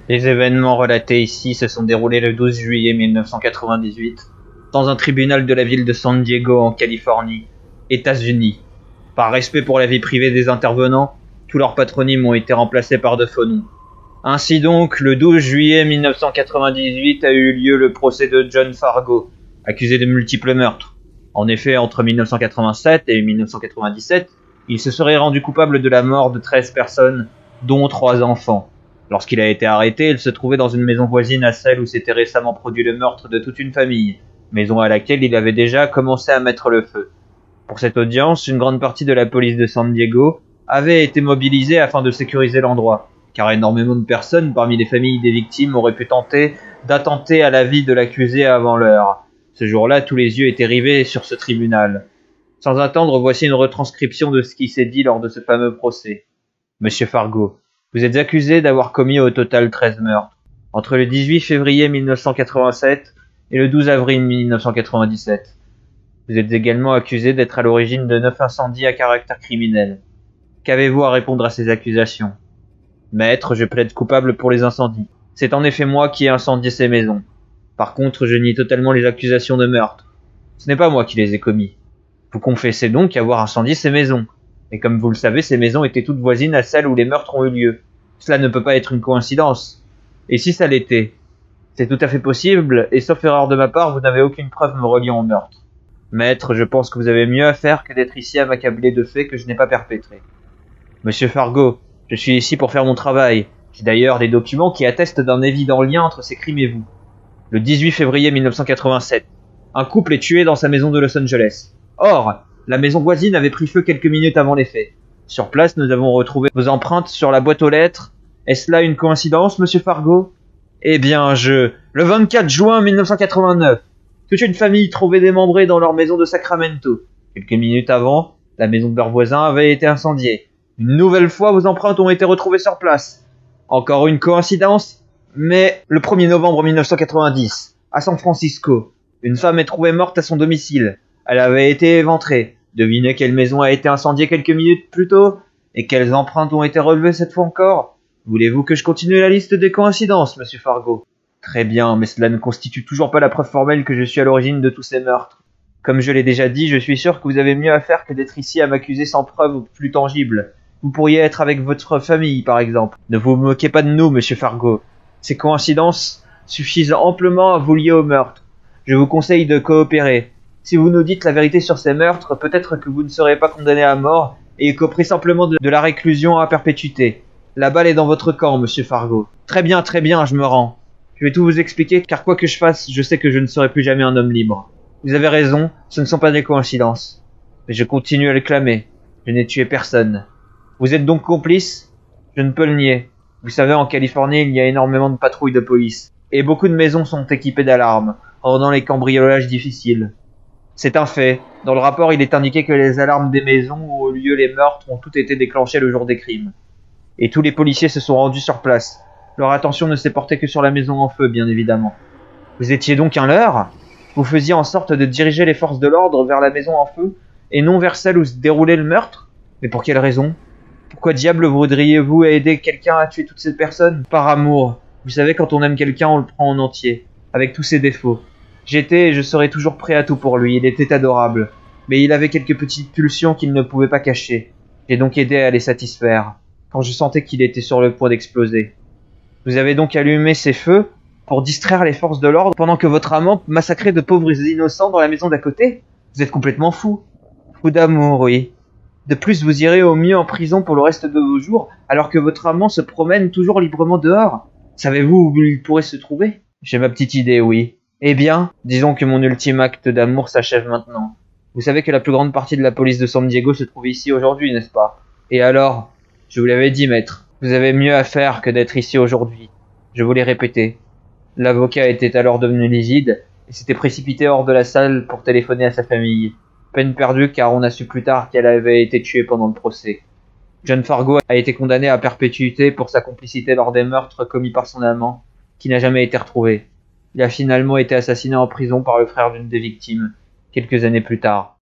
Les événements relatés ici se sont déroulés le 12 juillet 1998 dans un tribunal de la ville de San Diego en Californie, États-Unis. Par respect pour la vie privée des intervenants, tous leurs patronymes ont été remplacés par de faux noms. Ainsi donc, le 12 juillet 1998 a eu lieu le procès de John Fargo, accusé de multiples meurtres. En effet, entre 1987 et 1997, il se serait rendu coupable de la mort de 13 personnes, dont 3 enfants. Lorsqu'il a été arrêté, il se trouvait dans une maison voisine à celle où s'était récemment produit le meurtre de toute une famille, maison à laquelle il avait déjà commencé à mettre le feu. Pour cette audience, une grande partie de la police de San Diego avait été mobilisée afin de sécuriser l'endroit, car énormément de personnes parmi les familles des victimes auraient pu tenter d'attenter à la vie de l'accusé avant l'heure. Ce jour-là, tous les yeux étaient rivés sur ce tribunal. Sans attendre, voici une retranscription de ce qui s'est dit lors de ce fameux procès. Monsieur Fargo, vous êtes accusé d'avoir commis au total 13 meurtres, entre le 18 février 1987 et le 12 avril 1997. Vous êtes également accusé d'être à l'origine de 9 incendies à caractère criminel. Qu'avez-vous à répondre à ces accusations? Maître, je plaide coupable pour les incendies. C'est en effet moi qui ai incendié ces maisons. Par contre, je nie totalement les accusations de meurtre. Ce n'est pas moi qui les ai commis. Vous confessez donc avoir incendié ces maisons. Et comme vous le savez, ces maisons étaient toutes voisines à celles où les meurtres ont eu lieu. Cela ne peut pas être une coïncidence. Et si ça l'était? C'est tout à fait possible, et sauf erreur de ma part, vous n'avez aucune preuve me reliant au meurtre. Maître, je pense que vous avez mieux à faire que d'être ici à m'accabler de faits que je n'ai pas perpétrés. Monsieur Fargo, je suis ici pour faire mon travail. J'ai d'ailleurs des documents qui attestent d'un évident lien entre ces crimes et vous. Le 18 février 1987, un couple est tué dans sa maison de Los Angeles. Or, la maison voisine avait pris feu quelques minutes avant les faits. Sur place, nous avons retrouvé vos empreintes sur la boîte aux lettres. Est-ce là une coïncidence, monsieur Fargo? Eh bien, le 24 juin 1989, toute une famille trouvait démembrée dans leur maison de Sacramento. Quelques minutes avant, la maison de leur voisin avait été incendiée. Une nouvelle fois, vos empreintes ont été retrouvées sur place. Encore une coïncidence? Mais le 1er novembre 1990, à San Francisco, une femme est trouvée morte à son domicile. Elle avait été éventrée. Devinez quelle maison a été incendiée quelques minutes plus tôt? Et quelles empreintes ont été relevées cette fois encore? Voulez-vous que je continue la liste des coïncidences, monsieur Fargo? Très bien, mais cela ne constitue toujours pas la preuve formelle que je suis à l'origine de tous ces meurtres. Comme je l'ai déjà dit, je suis sûr que vous avez mieux à faire que d'être ici à m'accuser sans preuve plus tangible. Vous pourriez être avec votre famille, par exemple. Ne vous moquez pas de nous, monsieur Fargo. Ces coïncidences suffisent amplement à vous lier au meurtre. Je vous conseille de coopérer. Si vous nous dites la vérité sur ces meurtres, peut-être que vous ne serez pas condamné à mort et coûterez simplement de la réclusion à perpétuité. La balle est dans votre camp, monsieur Fargo. Très bien, je me rends. Je vais tout vous expliquer, car quoi que je fasse, je sais que je ne serai plus jamais un homme libre. Vous avez raison, ce ne sont pas des coïncidences. Mais je continue à le clamer. Je n'ai tué personne. Vous êtes donc complice? Je ne peux le nier. Vous savez, en Californie, il y a énormément de patrouilles de police. Et beaucoup de maisons sont équipées d'alarmes, rendant les cambriolages difficiles. C'est un fait. Dans le rapport, il est indiqué que les alarmes des maisons où ont lieu les meurtres ont toutes été déclenchées le jour des crimes. Et tous les policiers se sont rendus sur place. Leur attention ne s'est portée que sur la maison en feu, bien évidemment. Vous étiez donc un leurre? Vous faisiez en sorte de diriger les forces de l'ordre vers la maison en feu, et non vers celle où se déroulait le meurtre? Mais pour quelle raison? Pourquoi diable voudriez-vous aider quelqu'un à tuer toutes ces personnes? Par amour. Vous savez, quand on aime quelqu'un, on le prend en entier, avec tous ses défauts. J'étais et je serai toujours prêt à tout pour lui, il était adorable. Mais il avait quelques petites pulsions qu'il ne pouvait pas cacher. J'ai donc aidé à les satisfaire, quand je sentais qu'il était sur le point d'exploser. Vous avez donc allumé ces feux pour distraire les forces de l'ordre pendant que votre amant massacrait de pauvres innocents dans la maison d'à côté? Vous êtes complètement fou. Fou d'amour, oui. De plus, vous irez au mieux en prison pour le reste de vos jours, alors que votre amant se promène toujours librement dehors. Savez-vous où il pourrait se trouver? J'ai ma petite idée, oui. Eh bien, disons que mon ultime acte d'amour s'achève maintenant. Vous savez que la plus grande partie de la police de San Diego se trouve ici aujourd'hui, n'est-ce pas? Et alors? Je vous l'avais dit, maître. Vous avez mieux à faire que d'être ici aujourd'hui. Je vous l'ai répété. L'avocat était alors devenu livide et s'était précipité hors de la salle pour téléphoner à sa famille. Peine perdue car on a su plus tard qu'elle avait été tuée pendant le procès. John Fargo a été condamné à perpétuité pour sa complicité lors des meurtres commis par son amant, qui n'a jamais été retrouvé. Il a finalement été assassiné en prison par le frère d'une des victimes, quelques années plus tard.